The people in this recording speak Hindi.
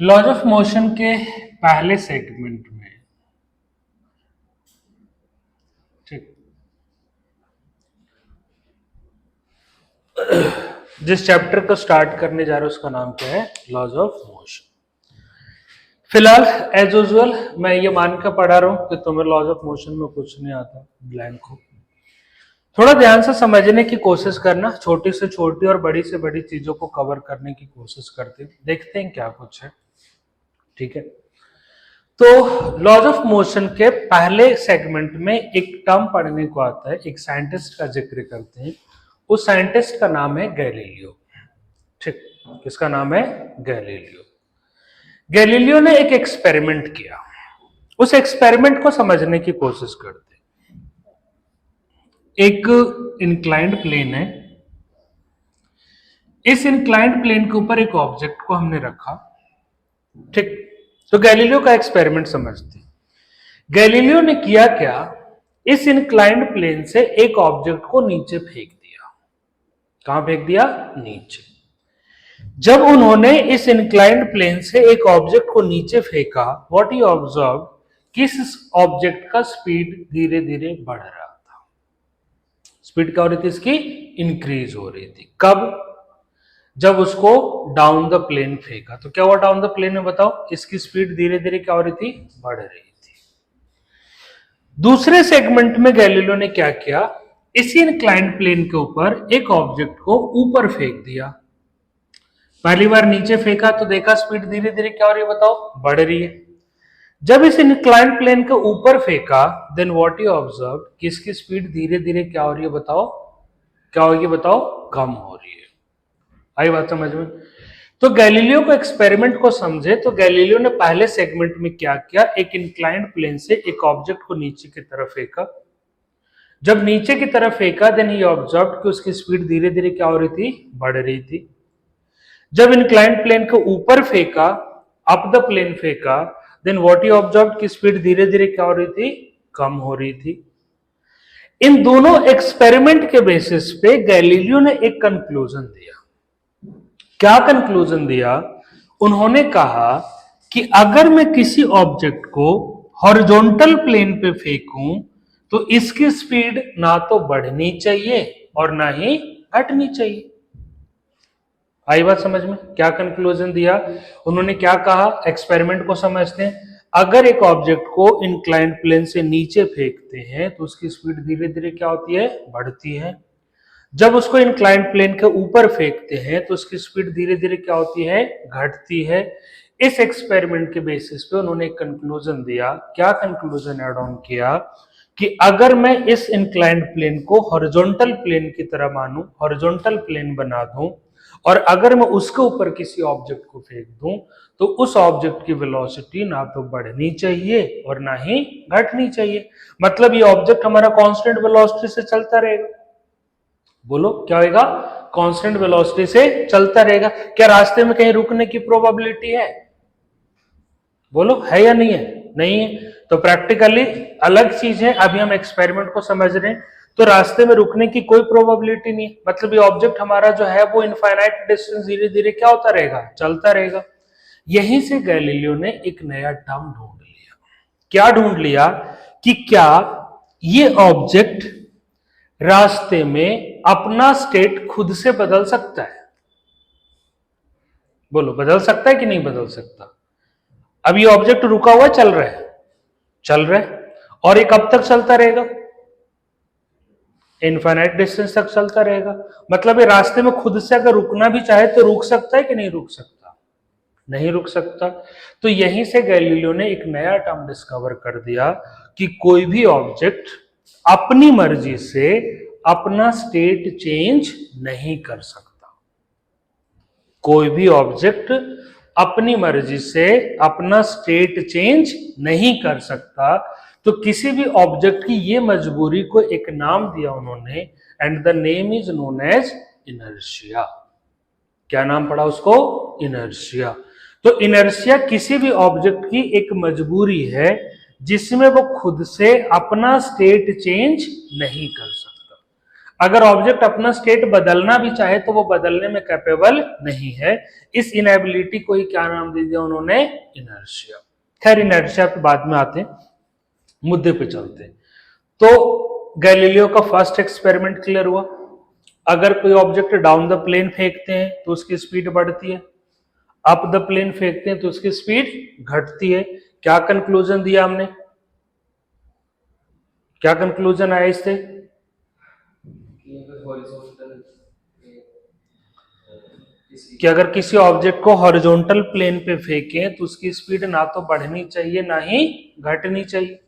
लॉज ऑफ मोशन के पहले सेगमेंट में, ठीक, जिस चैप्टर को स्टार्ट करने जा रहे हैं उसका नाम क्या है? Laws of motion. फिलहाल एज यूजुअल मैं ये मान कर पढ़ा रहा हूं कि तुम्हें लॉज ऑफ मोशन में कुछ नहीं आता, ब्लैंक हो। थोड़ा ध्यान से समझने की कोशिश करना, छोटी से छोटी और बड़ी से बड़ी चीजों को कवर करने की कोशिश करते हैं, देखते हैं क्या कुछ है, ठीक है। तो लॉज ऑफ मोशन के पहले सेगमेंट में एक टर्म पढ़ने को आता है, एक साइंटिस्ट का जिक्र करते हैं। उस साइंटिस्ट का नाम है गैलीलियो, ठीक। किसका नाम है? गैलीलियो। गैलीलियो ने एक एक्सपेरिमेंट किया, उस एक्सपेरिमेंट को समझने की कोशिश करते हैं। एक इंक्लाइंड प्लेन है, इस इंक्लाइंड प्लेन के ऊपर एक ऑब्जेक्ट को हमने रखा, ठीक। तो गैलीलियो का एक्सपेरिमेंट समझते हैं। गैलीलियो ने किया क्या, इस इंक्लाइंड प्लेन से एक ऑब्जेक्ट को नीचे फेंक दिया। कहां फेंक दिया? नीचे। जब उन्होंने इस इंक्लाइंड प्लेन से एक ऑब्जेक्ट को नीचे फेंका, व्हाट ही ऑब्जर्व कि इस ऑब्जेक्ट का स्पीड धीरे धीरे बढ़ रहा था। स्पीड क्या हो रही थी इसकी? इंक्रीज हो रही थी। कब? जब उसको डाउन द प्लेन फेंका। तो क्या हुआ डाउन द प्लेन में? बताओ। इसकी स्पीड धीरे धीरे क्या हो रही थी? बढ़ रही थी। दूसरे सेगमेंट में गैलीलियो ने क्या किया, इसी इंक्लाइंड प्लेन के ऊपर एक ऑब्जेक्ट को ऊपर फेंक दिया। पहली बार नीचे फेंका तो देखा स्पीड धीरे धीरे क्या हो रही है? बताओ, बढ़ रही है। जब इस इंक्लाइंड प्लेन के ऊपर फेंका, देन व्हाट यू ऑब्जर्व कि इसकी स्पीड धीरे धीरे क्या हो रही है? बताओ, क्या होगी? बताओ, कम हो रही है। आई बात समझ में? तो गैलीलियो को एक्सपेरिमेंट को समझे तो गैलीलियो ने पहले सेगमेंट में क्या किया, एक इंक्लाइंड प्लेन से एक ऑब्जेक्ट को नीचे की तरफ फेंका। जब नीचे की तरफ फेंका, देन ही ऑब्जर्व कि उसकी स्पीड धीरे धीरे क्या हो रही थी? बढ़ रही थी। जब इंक्लाइंड प्लेन को ऊपर फेंका, अप द प्लेन फेंका, देन व्हाट यू ऑब्जर्व की स्पीड धीरे धीरे क्या हो रही थी? कम हो रही थी। इन दोनों एक्सपेरिमेंट के बेसिस पे गैलीलियो ने एक कंक्लूजन दिया। क्या कंक्लूजन दिया? उन्होंने कहा कि अगर मैं किसी ऑब्जेक्ट को हॉरिजॉन्टल प्लेन पे फेंकूं तो इसकी स्पीड ना तो बढ़नी चाहिए और ना ही घटनी चाहिए। आई बात समझ में? क्या कंक्लूजन दिया उन्होंने? क्या कहा? एक्सपेरिमेंट को समझते हैं। अगर एक ऑब्जेक्ट को इंक्लाइंड प्लेन से नीचे फेंकते हैं तो उसकी स्पीड धीरे धीरे क्या होती है? बढ़ती है। जब उसको इंक्लाइंड प्लेन के ऊपर फेंकते हैं तो उसकी स्पीड धीरे धीरे क्या होती है? घटती है। इस एक्सपेरिमेंट के बेसिस पे उन्होंने एक कंक्लूजन दिया। क्या कंक्लूजन एड ऑन किया कि अगर मैं इस इंक्लाइंड प्लेन को हॉरिजॉन्टल प्लेन की तरह मानूं, हॉरिजॉन्टल प्लेन बना दूं, और अगर मैं उसके ऊपर किसी ऑब्जेक्ट को फेंक दूं तो उस ऑब्जेक्ट की वेलोसिटी ना तो बढ़नी चाहिए और ना ही घटनी चाहिए। मतलब ये ऑब्जेक्ट हमारा कांस्टेंट वेलोसिटी से चलता रहेगा। बोलो क्या होगा? कांस्टेंट वेलोसिटी से चलता रहेगा। क्या रास्ते में कहीं रुकने की प्रोबेबिलिटी है? बोलो, है या नहीं है? नहीं है। तो प्रैक्टिकली अलग चीज है, अभी हम एक्सपेरिमेंट को समझ रहे हैं। तो रास्ते में रुकने की कोई प्रोबेबिलिटी नहीं है। मतलब ये ऑब्जेक्ट हमारा जो है वो इनफाइनाइट डिस्टेंस धीरे धीरे क्या होता रहेगा? चलता रहेगा। यहीं से गैलीलियो ने एक नया टर्म ढूंढ लिया। क्या ढूंढ लिया? कि क्या ये ऑब्जेक्ट रास्ते में अपना स्टेट खुद से बदल सकता है? बोलो, बदल सकता है कि नहीं बदल सकता? अब ये ऑब्जेक्ट रुका हुआ चल रहा है, चल रहा है, और ये कब तक चलता रहेगा? इनफाइनाइट डिस्टेंस तक चलता रहेगा। मतलब ये रास्ते में खुद से अगर रुकना भी चाहे तो रुक सकता है कि नहीं रुक सकता? नहीं रुक सकता। तो यहीं से गैलीलियो ने एक नया टर्म डिस्कवर कर दिया कि कोई भी ऑब्जेक्ट अपनी मर्जी से अपना स्टेट चेंज नहीं कर सकता। कोई भी ऑब्जेक्ट अपनी मर्जी से अपना स्टेट चेंज नहीं कर सकता। तो किसी भी ऑब्जेक्ट की ये मजबूरी को एक नाम दिया उन्होंने, and the name is known as inertia. क्या नाम पड़ा उसको? इनर्शिया। तो इनर्शिया किसी भी ऑब्जेक्ट की एक मजबूरी है जिसमें वो खुद से अपना स्टेट चेंज नहीं कर सकता। अगर ऑब्जेक्ट अपना स्टेट बदलना भी चाहे तो वो बदलने में कैपेबल नहीं है। इस इनएबिलिटी को ही क्या नाम दे दिया उन्होंने? इनर्शिया। खैर इनर्शिया पे बाद में आते हैं, मुद्दे पे चलते हैं। तो गैलीलियो का फर्स्ट एक्सपेरिमेंट क्लियर हुआ। अगर कोई ऑब्जेक्ट डाउन द प्लेन फेंकते हैं तो उसकी स्पीड बढ़ती है, अप द प्लेन फेंकते हैं तो उसकी स्पीड घटती है। क्या कंक्लूजन दिया हमने? क्या कंक्लूजन आया इससे? कि अगर किसी ऑब्जेक्ट को हॉरिजॉन्टल प्लेन पे फेंकें तो उसकी स्पीड ना तो बढ़नी चाहिए ना ही घटनी चाहिए।